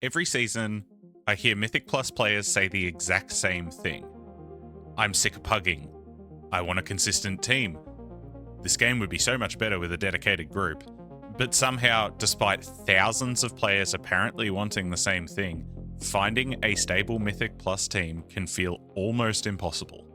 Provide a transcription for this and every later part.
Every season, I hear Mythic Plus players say the exact same thing. I'm sick of pugging. I want a consistent team. This game would be so much better with a dedicated group. But somehow, despite thousands of players apparently wanting the same thing, finding a stable Mythic Plus team can feel almost impossible.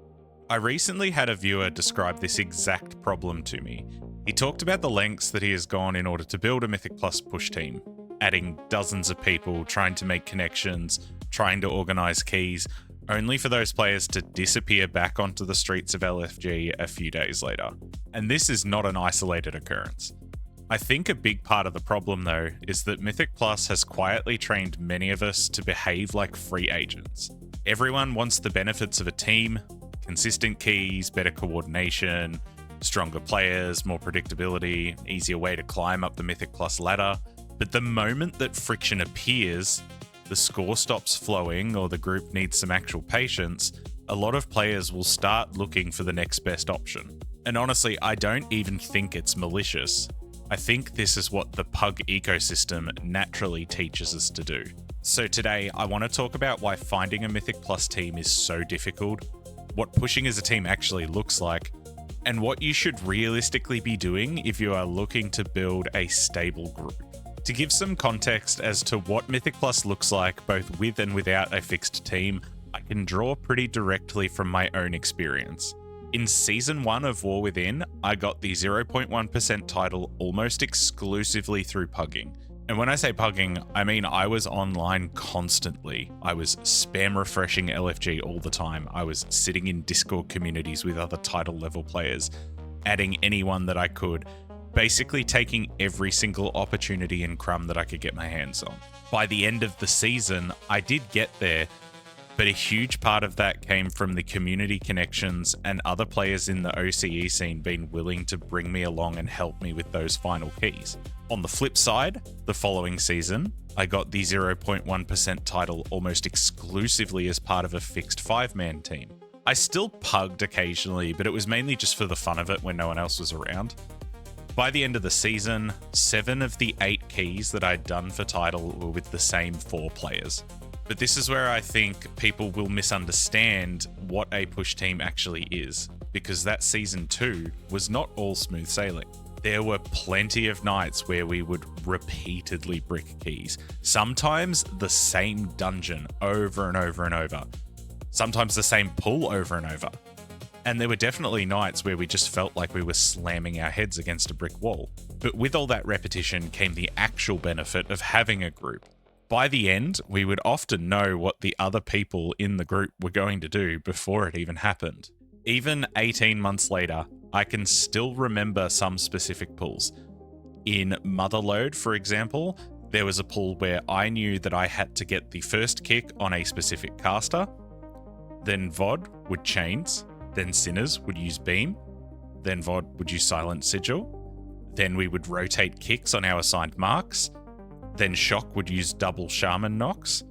I recently had a viewer describe this exact problem to me. He talked about the lengths that he has gone in order to build a Mythic Plus push team, adding dozens of people, trying to make connections, trying to organise keys, only for those players to disappear back onto the streets of LFG a few days later. And this is not an isolated occurrence. I think a big part of the problem, though, is that Mythic Plus has quietly trained many of us to behave like free agents. Everyone wants the benefits of a team, consistent keys, better coordination, stronger players, more predictability, easier way to climb up the Mythic Plus ladder. But the moment that friction appears, the score stops flowing or the group needs some actual patience, a lot of players will start looking for the next best option. And honestly, I don't even think it's malicious. I think this is what the pug ecosystem naturally teaches us to do. So today, I want to talk about why finding a Mythic Plus team is so difficult, what pushing as a team actually looks like, and what you should realistically be doing if you are looking to build a stable group. To give some context as to what Mythic Plus looks like both with and without a fixed team, I can draw pretty directly from my own experience. In Season 1 of War Within, I got the 0.1% title almost exclusively through pugging. And when I say pugging, I mean I was online constantly. I was spam refreshing LFG all the time. I was sitting in Discord communities with other title level players, adding anyone that I could, basically taking every single opportunity and crumb that I could get my hands on. By the end of the season, I did get there, but a huge part of that came from the community connections and other players in the OCE scene being willing to bring me along and help me with those final keys. On the flip side, the following season, I got the 0.1% title almost exclusively as part of a fixed 5-man team. I still pugged occasionally, but it was mainly just for the fun of it when no one else was around. By the end of the season, 7 of the 8 keys that I'd done for title were with the same 4 players. But this is where I think people will misunderstand what a push team actually is, because that Season 2 was not all smooth sailing. There were plenty of nights where we would repeatedly brick keys, sometimes the same dungeon over and over and over, sometimes the same pull over and over. And there were definitely nights where we just felt like we were slamming our heads against a brick wall. But with all that repetition came the actual benefit of having a group. By the end, we would often know what the other people in the group were going to do before it even happened. Even 18 months later, I can still remember some specific pulls. In Motherload, for example, there was a pull where I knew that I had to get the first kick on a specific caster, then VOD would chains, then Sinners would use Beam, then VOD would use Silent Sigil, then we would rotate kicks on our assigned marks, then Shock would use double Shaman knocks,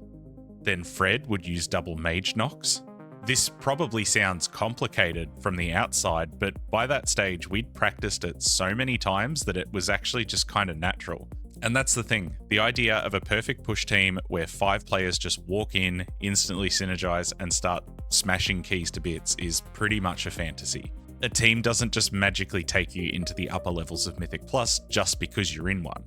then Fred would use double Mage knocks. This probably sounds complicated from the outside, but by that stage we'd practiced it so many times that it was actually just kind of natural. And that's the thing, the idea of a perfect push team where 5 players just walk in, instantly synergize, and start smashing keys to bits is pretty much a fantasy. A team doesn't just magically take you into the upper levels of Mythic Plus just because you're in one.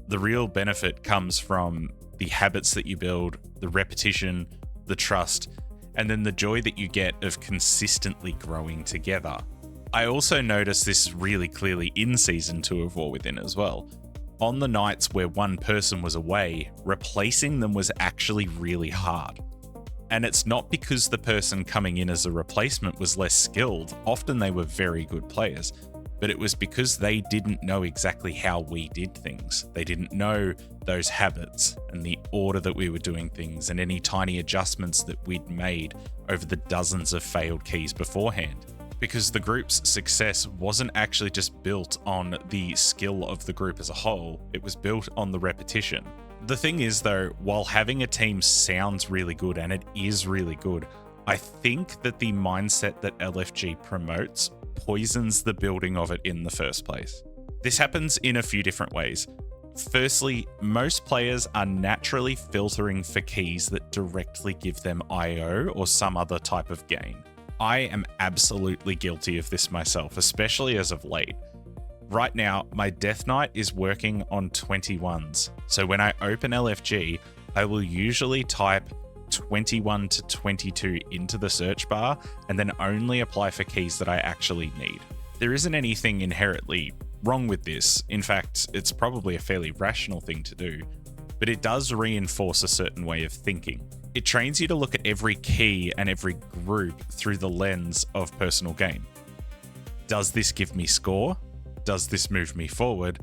The real benefit comes from the habits that you build, the repetition, the trust, and then the joy that you get of consistently growing together. I also noticed this really clearly in Season 2 of War Within as well. On the nights where one person was away, replacing them was actually really hard. And it's not because the person coming in as a replacement was less skilled, often they were very good players, but it was because they didn't know exactly how we did things. They didn't know those habits and the order that we were doing things and any tiny adjustments that we'd made over the dozens of failed keys beforehand. Because the group's success wasn't actually just built on the skill of the group as a whole, it was built on the repetition. The thing is though, while having a team sounds really good, and it is really good, I think that the mindset that LFG promotes poisons the building of it in the first place. This happens in a few different ways. Firstly, most players are naturally filtering for keys that directly give them IO or some other type of gain. I am absolutely guilty of this myself, especially as of late. Right now, my Death Knight is working on 21s, so when I open LFG, I will usually type 21 to 22 into the search bar and then only apply for keys that I actually need. There isn't anything inherently wrong with this. In fact, it's probably a fairly rational thing to do, but it does reinforce a certain way of thinking. It trains you to look at every key and every group through the lens of personal gain. Does this give me score? Does this move me forward?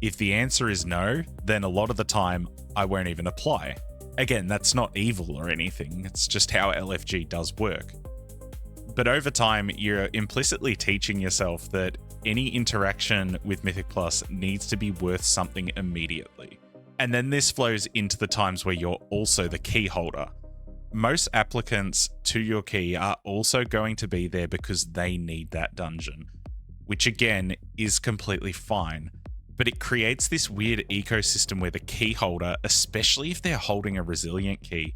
If the answer is no, then a lot of the time I won't even apply. Again, that's not evil or anything, it's just how LFG does work. But over time, you're implicitly teaching yourself that any interaction with Mythic Plus needs to be worth something immediately. And then this flows into the times where you're also the key holder. Most applicants to your key are also going to be there because they need that dungeon, which again is completely fine. But it creates this weird ecosystem where the key holder, especially if they're holding a resilient key,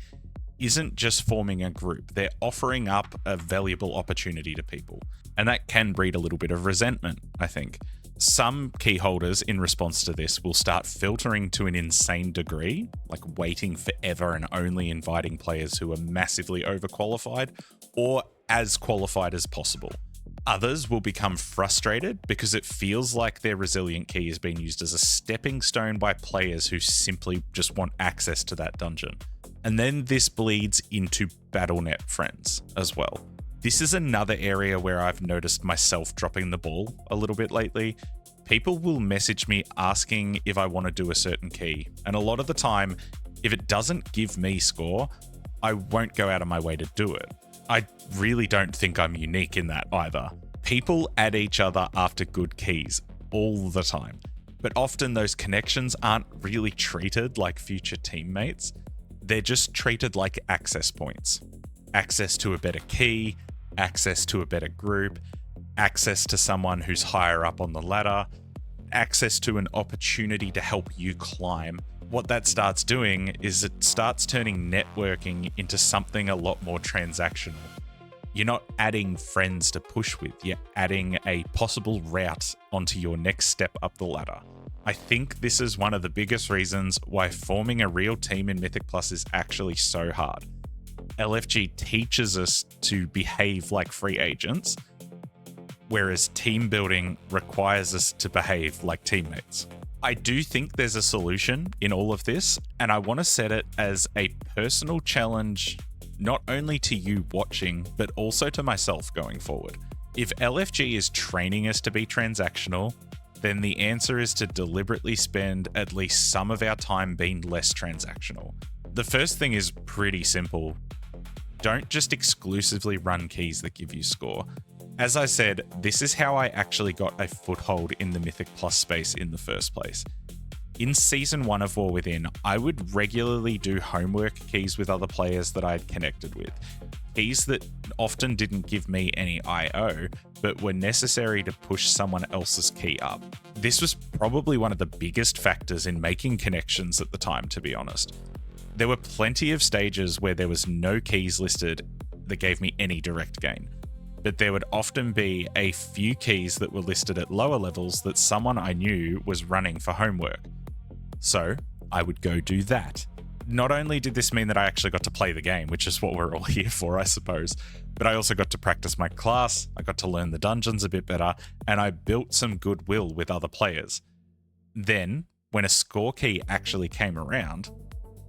isn't just forming a group, they're offering up a valuable opportunity to people. And that can breed a little bit of resentment, I think. Some key holders in response to this will start filtering to an insane degree, like waiting forever and only inviting players who are massively overqualified or as qualified as possible. Others will become frustrated because it feels like their resilient key is being used as a stepping stone by players who simply just want access to that dungeon. And then this bleeds into BattleNet friends as well. This is another area where I've noticed myself dropping the ball a little bit lately. People will message me asking if I want to do a certain key. And a lot of the time, if it doesn't give me score, I won't go out of my way to do it. I really don't think I'm unique in that either. People add each other after good keys all the time, but often those connections aren't really treated like future teammates. They're just treated like access points. Access to a better key, access to a better group, access to someone who's higher up on the ladder, access to an opportunity to help you climb. What that starts doing is it starts turning networking into something a lot more transactional. You're not adding friends to push with, you're adding a possible route onto your next step up the ladder. I think this is one of the biggest reasons why forming a real team in Mythic Plus is actually so hard. LFG teaches us to behave like free agents, whereas team building requires us to behave like teammates. I do think there's a solution in all of this, and I want to set it as a personal challenge, not only to you watching, but also to myself going forward. If LFG is training us to be transactional, then the answer is to deliberately spend at least some of our time being less transactional. The first thing is pretty simple. Don't just exclusively run keys that give you score. As I said, this is how I actually got a foothold in the Mythic Plus space in the first place. In Season 1 of War Within, I would regularly do homework keys with other players that I had connected with. Keys that often didn't give me any IO, but were necessary to push someone else's key up. This was probably one of the biggest factors in making connections at the time, to be honest. There were plenty of stages where there was no keys listed that gave me any direct gain, but there would often be a few keys that were listed at lower levels that someone I knew was running for homework. So I would go do that. Not only did this mean that I actually got to play the game, which is what we're all here for, I suppose, but I also got to practice my class, I got to learn the dungeons a bit better, and I built some goodwill with other players. Then, when a score key actually came around,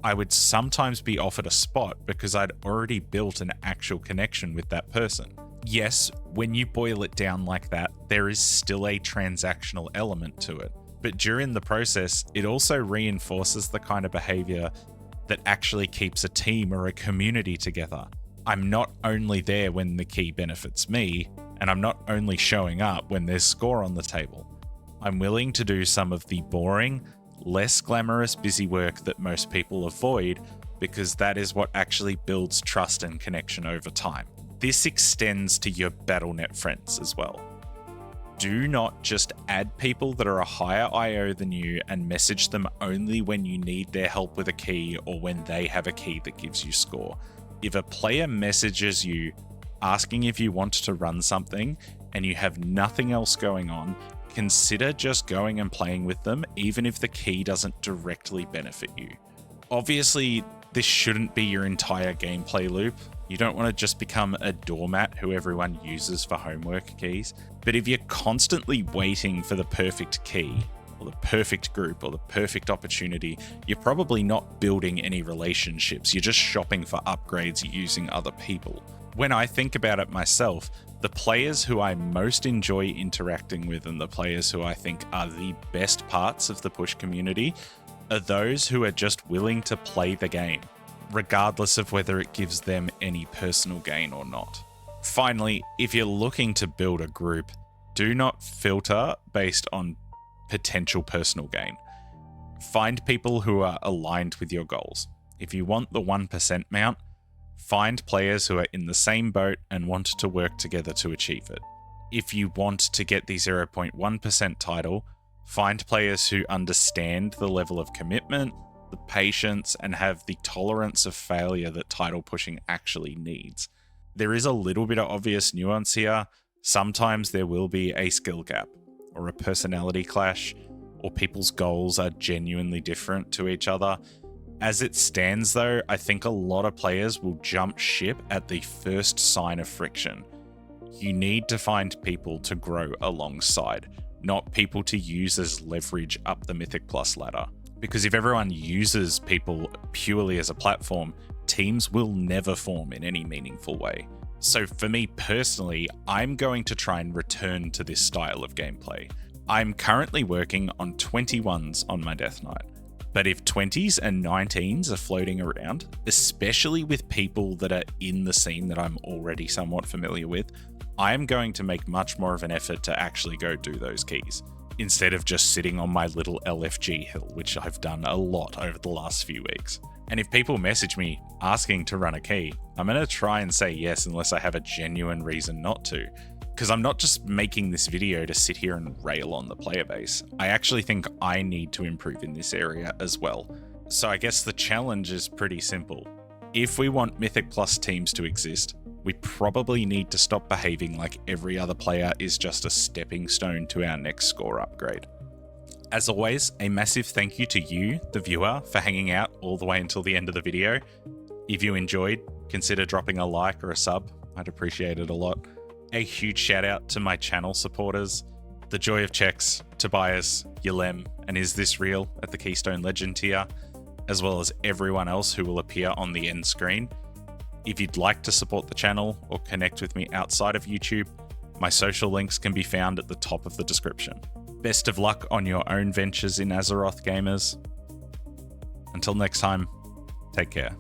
I would sometimes be offered a spot because I'd already built an actual connection with that person. Yes, when you boil it down like that, there is still a transactional element to it. But during the process, it also reinforces the kind of behavior that actually keeps a team or a community together. I'm not only there when the key benefits me, and I'm not only showing up when there's score on the table. I'm willing to do some of the boring, less glamorous busy work that most people avoid because that is what actually builds trust and connection over time. This extends to your BattleNet friends as well. Do not just add people that are a higher IO than you and message them only when you need their help with a key or when they have a key that gives you score. If a player messages you asking if you want to run something and you have nothing else going on, consider just going and playing with them, even if the key doesn't directly benefit you. Obviously, this shouldn't be your entire gameplay loop. You don't want to just become a doormat who everyone uses for homework keys. But if you're constantly waiting for the perfect key, or the perfect group, or the perfect opportunity, you're probably not building any relationships. You're just shopping for upgrades using other people. When I think about it myself, the players who I most enjoy interacting with and the players who I think are the best parts of the push community are those who are just willing to play the game, regardless of whether it gives them any personal gain or not. Finally, if you're looking to build a group, do not filter based on potential personal gain. Find people who are aligned with your goals. If you want the 1% mount, find players who are in the same boat and want to work together to achieve it. If you want to get the 0.1% title, find players who understand the level of commitment, the patience, and have the tolerance of failure that title pushing actually needs. There is a little bit of obvious nuance here. Sometimes there will be a skill gap, or a personality clash, or people's goals are genuinely different to each other. As it stands though, I think a lot of players will jump ship at the first sign of friction. You need to find people to grow alongside, not people to use as leverage up the Mythic Plus ladder. Because if everyone uses people purely as a platform, teams will never form in any meaningful way. So for me personally, I'm going to try and return to this style of gameplay. I'm currently working on 21s on my Death Knight. But if 20s and 19s are floating around, especially with people that are in the scene that I'm already somewhat familiar with, I am going to make much more of an effort to actually go do those keys, instead of just sitting on my little LFG hill, which I've done a lot over the last few weeks. And if people message me asking to run a key, I'm going to try and say yes unless I have a genuine reason not to. Because I'm not just making this video to sit here and rail on the player base. I actually think I need to improve in this area as well. So I guess the challenge is pretty simple. If we want Mythic Plus teams to exist, we probably need to stop behaving like every other player is just a stepping stone to our next score upgrade. As always, a massive thank you to you, the viewer, for hanging out all the way until the end of the video. If you enjoyed, consider dropping a like or a sub. I'd appreciate it a lot. A huge shout out to my channel supporters, The Joy of Checks, Tobias, Yalem, and Is This Real at the Keystone Legend tier, as well as everyone else who will appear on the end screen. If you'd like to support the channel or connect with me outside of YouTube, my social links can be found at the top of the description. Best of luck on your own ventures in Azeroth, gamers. Until next time, take care.